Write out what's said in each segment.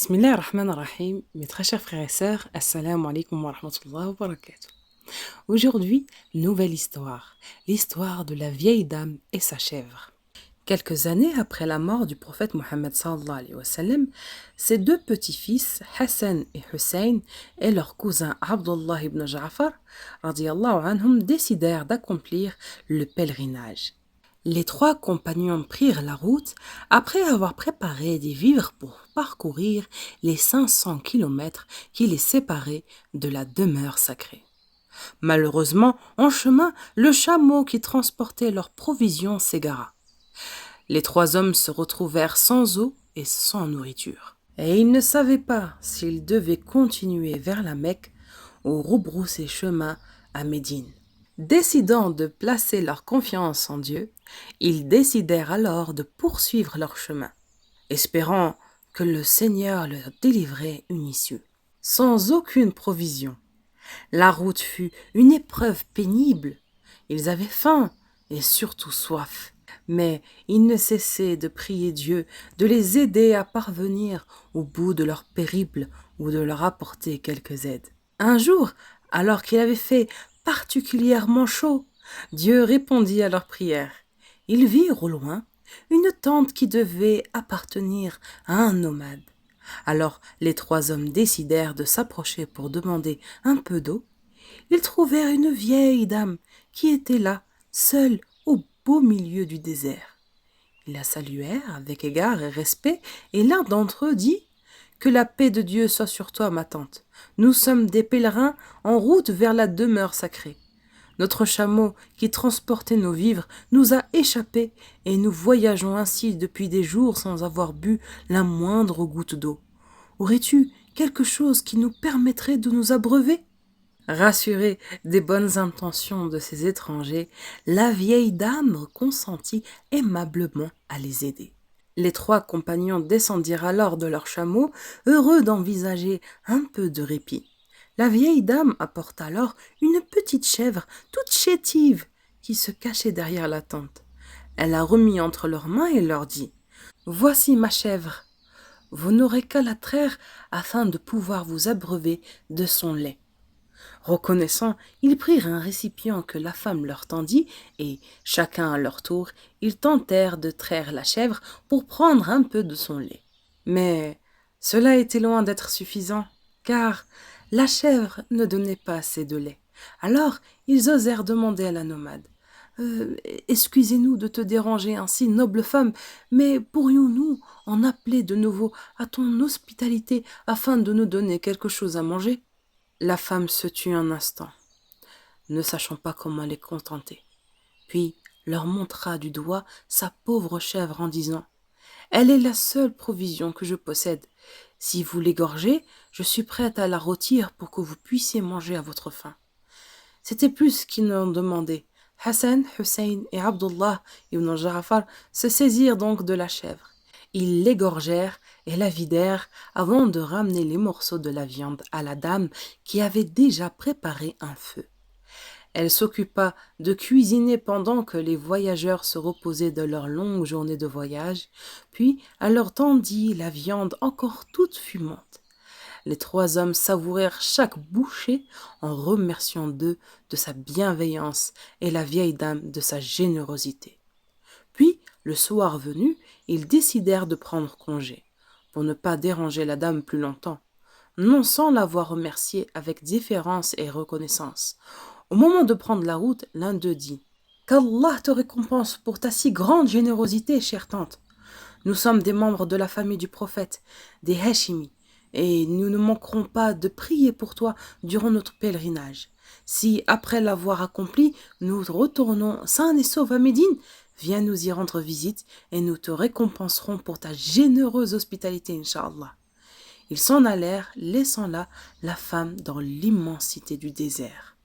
Bismillah ar-Rahman ar-Rahim, mes très chers frères et sœurs, Assalamu alaikum wa rahmatullahi wa barakatuh. Aujourd'hui, nouvelle histoire, l'histoire de la vieille dame et sa chèvre. Quelques années après la mort du prophète Mohammed sallallahu alayhi wa sallam, ses deux petits-fils, Hassan et Hussein, et leur cousin Abdullah ibn Ja'far, radiyallahu anhum, décidèrent d'accomplir le pèlerinage. Les trois compagnons prirent la route après avoir préparé des vivres pour parcourir les 500 kilomètres qui les séparaient de la demeure sacrée. Malheureusement, en chemin, le chameau qui transportait leurs provisions s'égara. Les trois hommes se retrouvèrent sans eau et sans nourriture. Et ils ne savaient pas s'ils devaient continuer vers la Mecque ou rebrousser chemin à Médine. Décidant de placer leur confiance en Dieu, ils décidèrent alors de poursuivre leur chemin, espérant que le Seigneur leur délivrait une issue. Sans aucune provision, la route fut une épreuve pénible. Ils avaient faim et surtout soif, mais ils ne cessaient de prier Dieu de les aider à parvenir au bout de leur périple ou de leur apporter quelques aides. Un jour, alors qu'il avait fait particulièrement chaud, Dieu répondit à leur prière. Ils virent au loin une tente qui devait appartenir à un nomade. Alors les trois hommes décidèrent de s'approcher pour demander un peu d'eau. Ils trouvèrent une vieille dame qui était là, seule au beau milieu du désert. Ils la saluèrent avec égard et respect, et l'un d'entre eux dit « Que la paix de Dieu soit sur toi, ma tante. Nous sommes des pèlerins en route vers la demeure sacrée. Notre chameau qui transportait nos vivres nous a échappés et nous voyageons ainsi depuis des jours sans avoir bu la moindre goutte d'eau. Aurais-tu quelque chose qui nous permettrait de nous abreuver ?» Rassurée des bonnes intentions de ces étrangers, la vieille dame consentit aimablement à les aider. Les trois compagnons descendirent alors de leur chameau, heureux d'envisager un peu de répit. La vieille dame apporta alors une petite chèvre toute chétive qui se cachait derrière la tente. Elle la remit entre leurs mains et leur dit « Voici ma chèvre. Vous n'aurez qu'à la traire afin de pouvoir vous abreuver de son lait. » Reconnaissant, ils prirent un récipient que la femme leur tendit et, chacun à leur tour, ils tentèrent de traire la chèvre pour prendre un peu de son lait. Mais cela était loin d'être suffisant, car la chèvre ne donnait pas assez de lait. Alors, ils osèrent demander à la nomade « Excusez-nous de te déranger ainsi, noble femme, mais pourrions-nous en appeler de nouveau à ton hospitalité afin de nous donner quelque chose à manger ?» La femme se tut un instant, ne sachant pas comment les contenter, puis leur montra du doigt sa pauvre chèvre en disant « Elle est la seule provision que je possède. Si vous l'égorgez, je suis prête à la rôtir pour que vous puissiez manger à votre faim. » C'était plus qu'ils n'en demandaient. Hassan, Hussein et Abdullah ibn Ja'far se saisirent donc de la chèvre. Ils l'égorgèrent et la vidèrent avant de ramener les morceaux de la viande à la dame qui avait déjà préparé un feu. Elle s'occupa de cuisiner pendant que les voyageurs se reposaient de leur longue journée de voyage, puis elle leur tendit la viande encore toute fumante. Les trois hommes savourèrent chaque bouchée en remerciant Dieu de sa bienveillance et la vieille dame de sa générosité. Puis, le soir venu, ils décidèrent de prendre congé, pour ne pas déranger la dame plus longtemps, non sans l'avoir remerciée avec déférence et reconnaissance. Au moment de prendre la route, l'un d'eux dit « Qu'Allah te récompense pour ta si grande générosité, chère tante. Nous sommes des membres de la famille du prophète, des Hashimi, et nous ne manquerons pas de prier pour toi durant notre pèlerinage. Si, après l'avoir accompli, nous retournons sains et saufs à Médine, viens nous y rendre visite et nous te récompenserons pour ta généreuse hospitalité, Inch'Allah. » Ils s'en allèrent, laissant là la femme dans l'immensité du désert.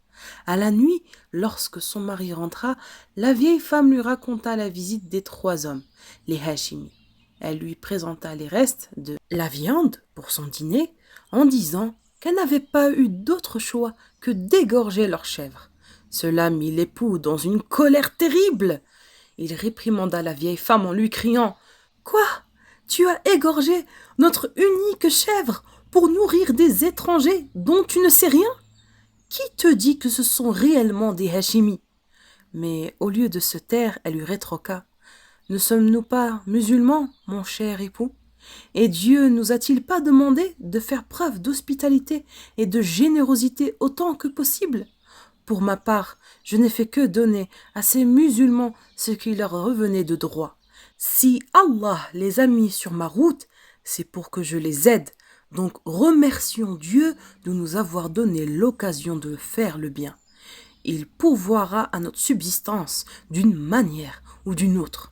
À la nuit, lorsque son mari rentra, la vieille femme lui raconta la visite des trois hommes, les Hashimi. Elle lui présenta les restes de la viande pour son dîner en disant qu'elle n'avait pas eu d'autre choix que d'égorger leur chèvre. Cela mit l'époux dans une colère terrible. Il réprimanda la vieille femme en lui criant « Quoi ? Tu as égorgé notre unique chèvre pour nourrir des étrangers dont tu ne sais rien? Qui te dit que ce sont réellement des Hachimi? Mais au lieu de se taire, elle lui rétorqua. Ne sommes-nous pas musulmans, mon cher époux? Et Dieu nous a-t-il pas demandé de faire preuve d'hospitalité et de générosité autant que possible? Pour ma part, je n'ai fait que donner à ces musulmans ce qui leur revenait de droit. Si Allah les a mis sur ma route, c'est pour que je les aide. Donc remercions Dieu de nous avoir donné l'occasion de faire le bien. Il pourvoira à notre subsistance d'une manière ou d'une autre.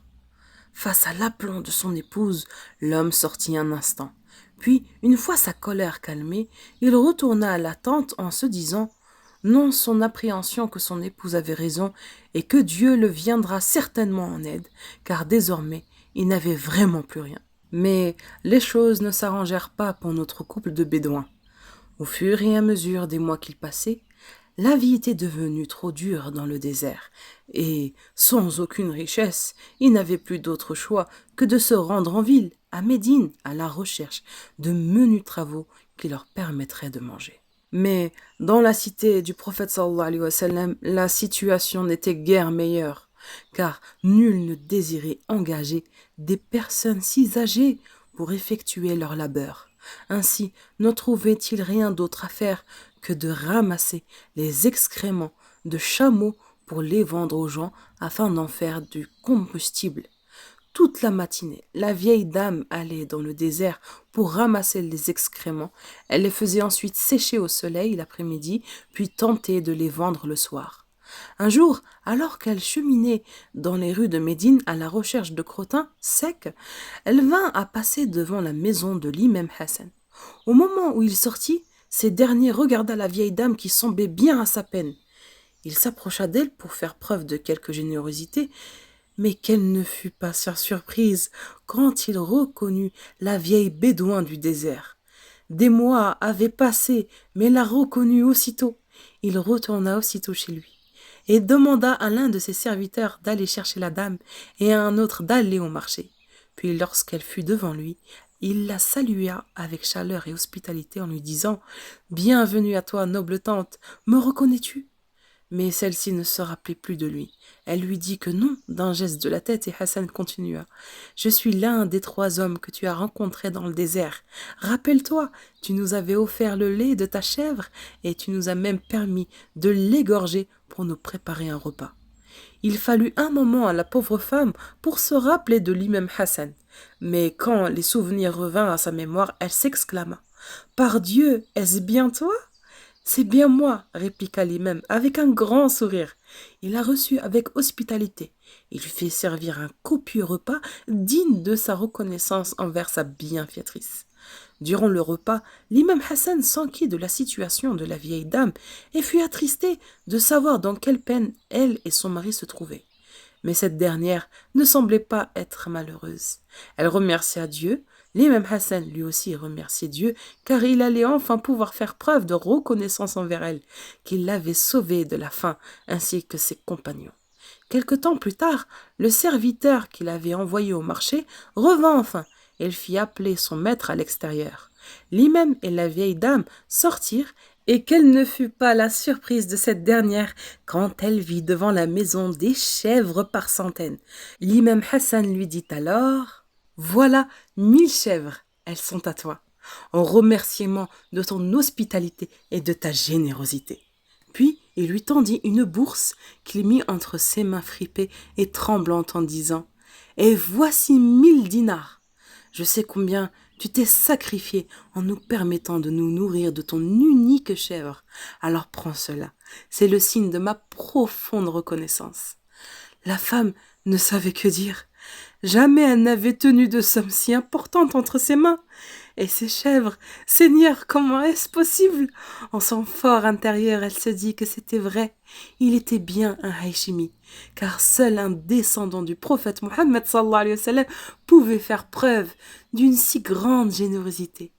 Face à l'aplomb de son épouse, l'homme sortit un instant. Puis, une fois sa colère calmée, il retourna à la tente en se disant non son appréhension que son épouse avait raison et que Dieu le viendra certainement en aide, car désormais il n'avait vraiment plus rien. Mais les choses ne s'arrangèrent pas pour notre couple de bédouins. Au fur et à mesure des mois qu'ils passaient, la vie était devenue trop dure dans le désert, et, sans aucune richesse, ils n'avaient plus d'autre choix que de se rendre en ville, à Médine, à la recherche de menus travaux qui leur permettraient de manger. Mais dans la cité du prophète sallallahu alayhi wa sallam, la situation n'était guère meilleure, car nul ne désirait engager des personnes si âgées pour effectuer leur labeur. Ainsi, ne trouvait-il rien d'autre à faire que de ramasser les excréments de chameaux pour les vendre aux gens afin d'en faire du combustible. Toute la matinée, la vieille dame allait dans le désert pour ramasser les excréments. Elle les faisait ensuite sécher au soleil l'après-midi, puis tenter de les vendre le soir. Un jour, alors qu'elle cheminait dans les rues de Médine à la recherche de crottins secs, elle vint à passer devant la maison de l'imam Hassan. Au moment où il sortit, ces derniers regarda la vieille dame qui semblait bien à sa peine. Il s'approcha d'elle pour faire preuve de quelque générosité, mais quelle ne fut pas sa surprise quand il reconnut la vieille bédouin du désert. Des mois avaient passé, mais la reconnut aussitôt. Il retourna aussitôt chez lui et demanda à l'un de ses serviteurs d'aller chercher la dame et à un autre d'aller au marché. Puis lorsqu'elle fut devant lui, il la salua avec chaleur et hospitalité en lui disant « Bienvenue à toi, noble tante, me reconnais-tu » Mais celle-ci ne se rappelait plus de lui. Elle lui dit que non, d'un geste de la tête, et Hassan continua. « Je suis l'un des 3 hommes que tu as rencontrés dans le désert. Rappelle-toi, tu nous avais offert le lait de ta chèvre, et tu nous as même permis de l'égorger pour nous préparer un repas. » Il fallut un moment à la pauvre femme pour se rappeler de l'imam Hassan. Mais quand les souvenirs revinrent à sa mémoire, elle s'exclama. « Par Dieu, est-ce bien toi ?» « C'est bien moi, répliqua l'imam avec un grand sourire. Il la reçut avec hospitalité. Il lui fit servir un copieux repas digne de sa reconnaissance envers sa bienfaitrice. Durant le repas, l'imam Hassan s'enquit de la situation de la vieille dame et fut attristé de savoir dans quelle peine elle et son mari se trouvaient. Mais cette dernière ne semblait pas être malheureuse. Elle remercia Dieu. L'imam Hassan lui aussi remerciait Dieu, car il allait enfin pouvoir faire preuve de reconnaissance envers elle, qu'il l'avait sauvée de la faim, ainsi que ses compagnons. Quelque temps plus tard, le serviteur qu'il avait envoyé au marché revint enfin, et il fit appeler son maître à l'extérieur. L'imam et la vieille dame sortirent, et quelle ne fut pas la surprise de cette dernière quand elle vit devant la maison des chèvres par centaines. L'imam Hassan lui dit alors « Voilà 1000 chèvres, elles sont à toi, en remerciement de ton hospitalité et de ta générosité. » Puis il lui tendit une bourse qu'il mit entre ses mains fripées et tremblantes en disant « Et voici 1000 dinars. Je sais combien tu t'es sacrifié en nous permettant de nous nourrir de ton unique chèvre. Alors prends cela, c'est le signe de ma profonde reconnaissance. » La femme ne savait que dire. Jamais elle n'avait tenu de somme si importante entre ses mains. Et ces chèvres, Seigneur, comment est-ce possible? En son fort intérieur, elle se dit que c'était vrai. Il était bien un Haïchimi, car seul un descendant du prophète Mohammed sallallahu alayhi wa sallam pouvait faire preuve d'une si grande générosité.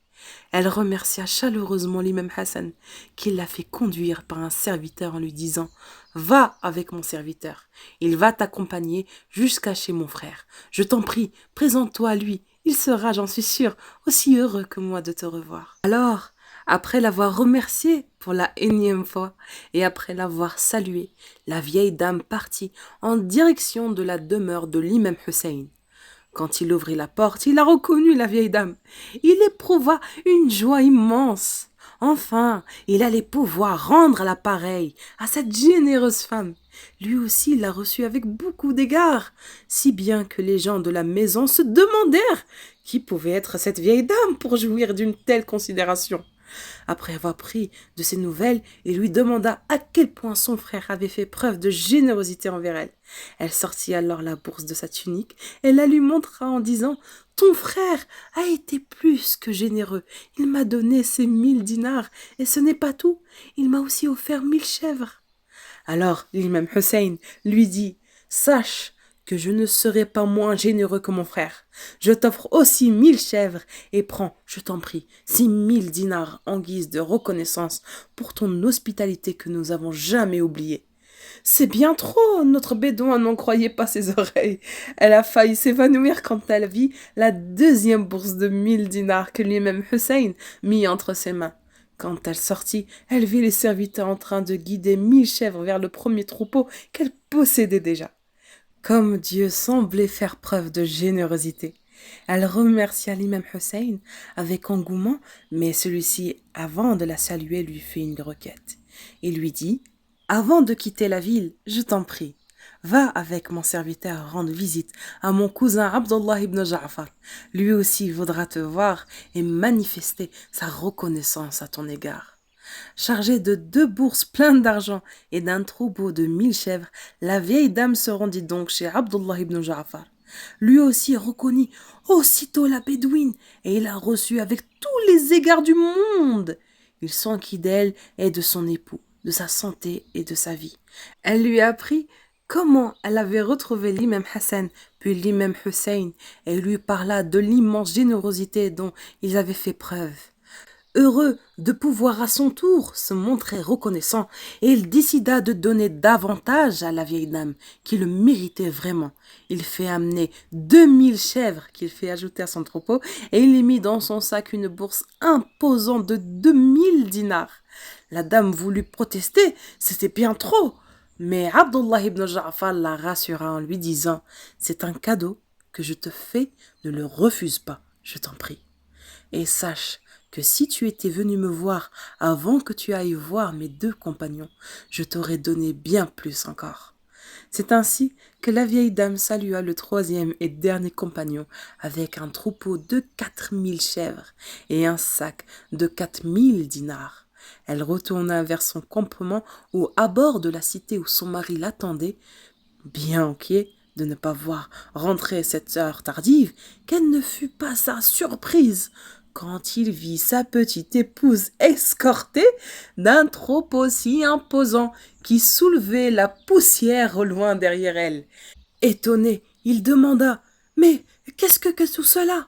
Elle remercia chaleureusement l'imam Hassan, qui l'a fait conduire par un serviteur en lui disant « Va avec mon serviteur, il va t'accompagner jusqu'à chez mon frère. Je t'en prie, présente-toi à lui Il sera, j'en suis sûre, aussi heureux que moi de te revoir. Alors, après l'avoir remercié pour la énième fois et après l'avoir salué, la vieille dame partit en direction de la demeure de l'imam Hussein. Quand il ouvrit la porte, il a reconnu la vieille dame. Il éprouva une joie immense. Enfin, il allait pouvoir rendre l'appareil à cette généreuse femme. Lui aussi l'a reçue avec beaucoup d'égards, si bien que les gens de la maison se demandèrent qui pouvait être cette vieille dame pour jouir d'une telle considération. Après avoir pris de ses nouvelles, il lui demanda à quel point son frère avait fait preuve de générosité envers elle. Elle sortit alors la bourse de sa tunique et la lui montra en disant « Ton frère a été plus que généreux. Il m'a donné ses 1000 dinars et ce n'est pas tout. Il m'a aussi offert 1000 chèvres. » Alors l'imam Hussein lui dit « Sache que je ne serai pas moins généreux que mon frère. Je t'offre aussi 1000 chèvres et prends, je t'en prie, 6000 dinars en guise de reconnaissance pour ton hospitalité que nous avons jamais oubliée. » C'est bien trop, notre bédouin n'en croyait pas ses oreilles. Elle a failli s'évanouir quand elle vit la deuxième bourse de 1000 dinars que lui-même Hussein mit entre ses mains. Quand elle sortit, elle vit les serviteurs en train de guider 1000 chèvres vers le premier troupeau qu'elle possédait déjà. Comme Dieu semblait faire preuve de générosité. Elle remercia l'imam Hussein avec engouement, mais celui-ci, avant de la saluer, lui fit une requête. Il lui dit « Avant de quitter la ville, je t'en prie, va avec mon serviteur rendre visite à mon cousin Abdullah ibn Ja'far. Lui aussi voudra te voir et manifester sa reconnaissance à ton égard. » Chargée de 2 bourses pleines d'argent et d'un troupeau de 1000 chèvres, la vieille dame se rendit donc chez Abdullah ibn Ja'far. Lui aussi reconnut aussitôt la bédouine et il la reçut avec tous les égards du monde. Il s'enquit d'elle et de son époux, de sa santé et de sa vie. Elle lui apprit comment elle avait retrouvé l'imam Hassan puis l'imam Hussein et lui parla de l'immense générosité dont ils avaient fait preuve. Heureux de pouvoir à son tour se montrer reconnaissant, et il décida de donner davantage à la vieille dame, qui le méritait vraiment. Il fait amener 2000 chèvres qu'il fait ajouter à son troupeau, et il y mit dans son sac une bourse imposante de 2000 dinars. La dame voulut protester, c'était bien trop, mais Abdullah ibn Ja'far la rassura en lui disant « C'est un cadeau que je te fais, ne le refuse pas, je t'en prie. Et sache que si tu étais venu me voir avant que tu ailles voir mes 2 compagnons, je t'aurais donné bien plus encore. » C'est ainsi que la vieille dame salua le 3e et dernier compagnon avec un troupeau de 4000 chèvres et un sac de 4000 dinars. Elle retourna vers son campement ou à bord de la cité où son mari l'attendait, bien inquiet de ne pas voir rentrer cette heure tardive. Quelle ne fut pas sa surprise quand il vit sa petite épouse escortée d'un troupeau si imposant qui soulevait la poussière au loin derrière elle. Étonné, il demanda « Mais qu'est-ce que tout cela ?»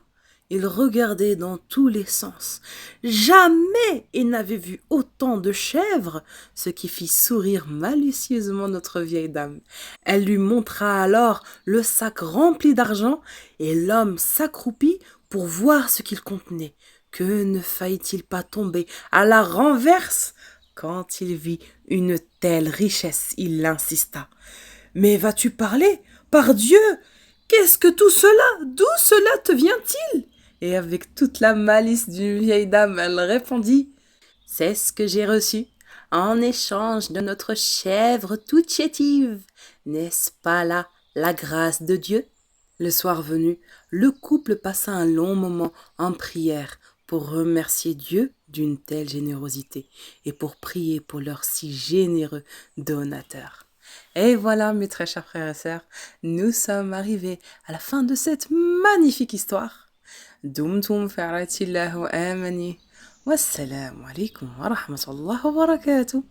Il regardait dans tous les sens. Jamais il n'avait vu autant de chèvres, ce qui fit sourire malicieusement notre vieille dame. Elle lui montra alors le sac rempli d'argent et l'homme s'accroupit pour voir ce qu'il contenait. Que ne faillit-il pas tomber à la renverse? Quand il vit une telle richesse, il insista. « Mais vas-tu parler? Par Dieu! Qu'est-ce que tout cela? D'où cela te vient-il ?» Et avec toute la malice d'une vieille dame, elle répondit « C'est ce que j'ai reçu en échange de notre chèvre toute chétive. N'est-ce pas là la grâce de Dieu ?» Le soir venu, le couple passa un long moment en prière pour remercier Dieu d'une telle générosité et pour prier pour leur si généreux donateur. Et voilà, mes très chers frères et sœurs, nous sommes arrivés à la fin de cette magnifique histoire. دمتم في رعاية الله وآمنه والسلام عليكم ورحمة الله وبركاته.